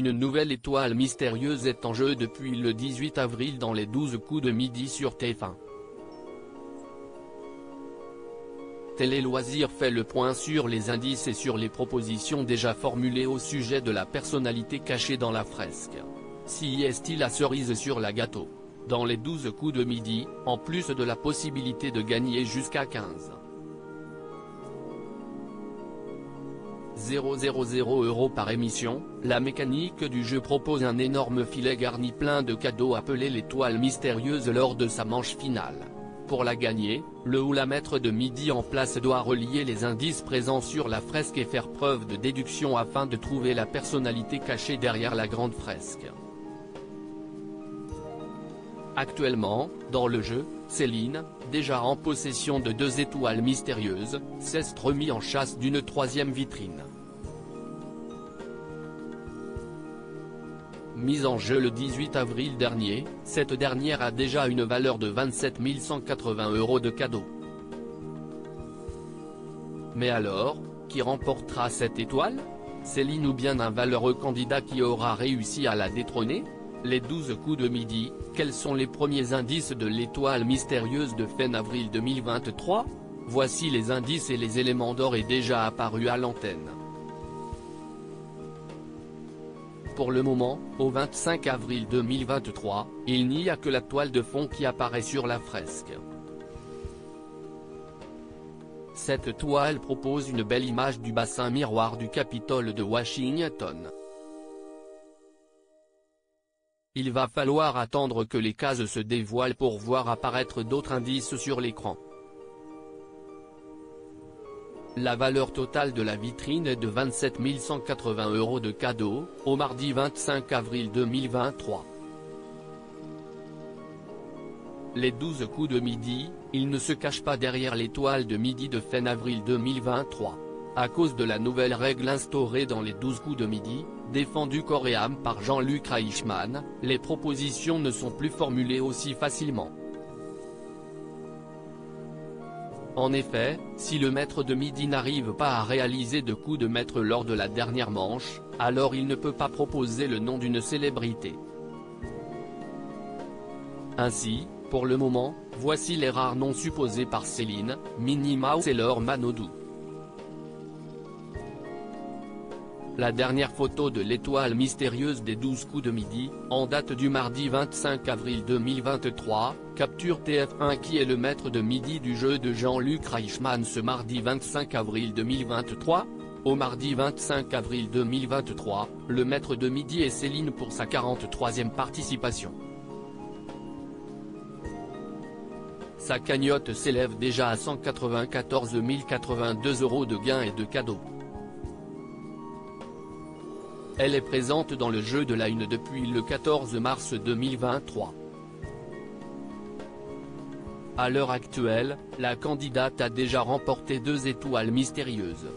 Une nouvelle étoile mystérieuse est en jeu depuis le 18 avril dans les 12 coups de midi sur TF1. Télé Loisirs fait le point sur les indices et sur les propositions déjà formulées au sujet de la personnalité cachée dans la fresque. Si est-il la cerise sur la gâteau? Dans les 12 coups de midi, en plus de la possibilité de gagner jusqu'à 15 000 € par émission, la mécanique du jeu propose un énorme filet garni plein de cadeaux appelé l'étoile mystérieuse lors de sa manche finale. Pour la gagner, le ou la maître de midi en place doit relier les indices présents sur la fresque et faire preuve de déduction afin de trouver la personnalité cachée derrière la grande fresque. Actuellement, dans le jeu, Céline, déjà en possession de 2 étoiles mystérieuses, s'est remis en chasse d'une 3e vitrine. Mise en jeu le 18 avril dernier, cette dernière a déjà une valeur de 27 180 € de cadeau. Mais alors, qui remportera cette étoile? Céline ou bien un valeureux candidat qui aura réussi à la détrôner? Les 12 coups de midi, quels sont les premiers indices de l'étoile mystérieuse de fin avril 2023? Voici les indices et les éléments d'or est déjà apparu à l'antenne. Pour le moment, au 25 avril 2023, il n'y a que la toile de fond qui apparaît sur la fresque. Cette toile propose une belle image du bassin miroir du Capitole de Washington. Il va falloir attendre que les cases se dévoilent pour voir apparaître d'autres indices sur l'écran. La valeur totale de la vitrine est de 27 180 € de cadeaux, au mardi 25 avril 2023. Les 12 coups de midi, ils ne se cachent pas derrière l'étoile de midi de fin avril 2023. À cause de la nouvelle règle instaurée dans les 12 coups de midi, défendue corps et âme par Jean-Luc Reichmann, les propositions ne sont plus formulées aussi facilement. En effet, si le maître de midi n'arrive pas à réaliser de coups de maître lors de la dernière manche, alors il ne peut pas proposer le nom d'une célébrité. Ainsi, pour le moment, voici les rares noms supposés par Céline, Minnie Mouse et Laure Manodou. La dernière photo de l'étoile mystérieuse des 12 coups de midi, en date du mardi 25 avril 2023, capture TF1 qui est le maître de midi du jeu de Jean-Luc Reichmann ce mardi 25 avril 2023. Au mardi 25 avril 2023, le maître de midi est Céline pour sa 43e participation. Sa cagnotte s'élève déjà à 194 082 € de gains et de cadeaux. Elle est présente dans le jeu de la Une depuis le 14 mars 2023. À l'heure actuelle, la candidate a déjà remporté 2 étoiles mystérieuses.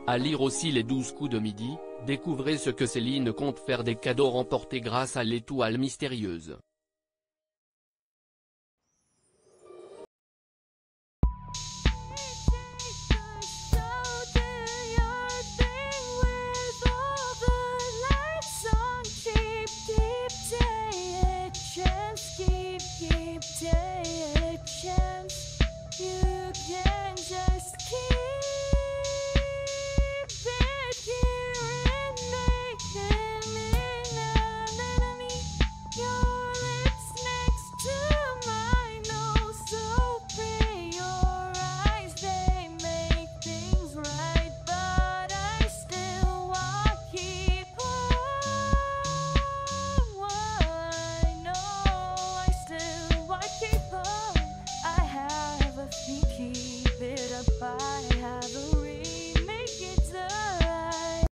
À lire aussi les 12 coups de midi, découvrez ce que Céline compte faire des cadeaux remportés grâce à l'étoile mystérieuse.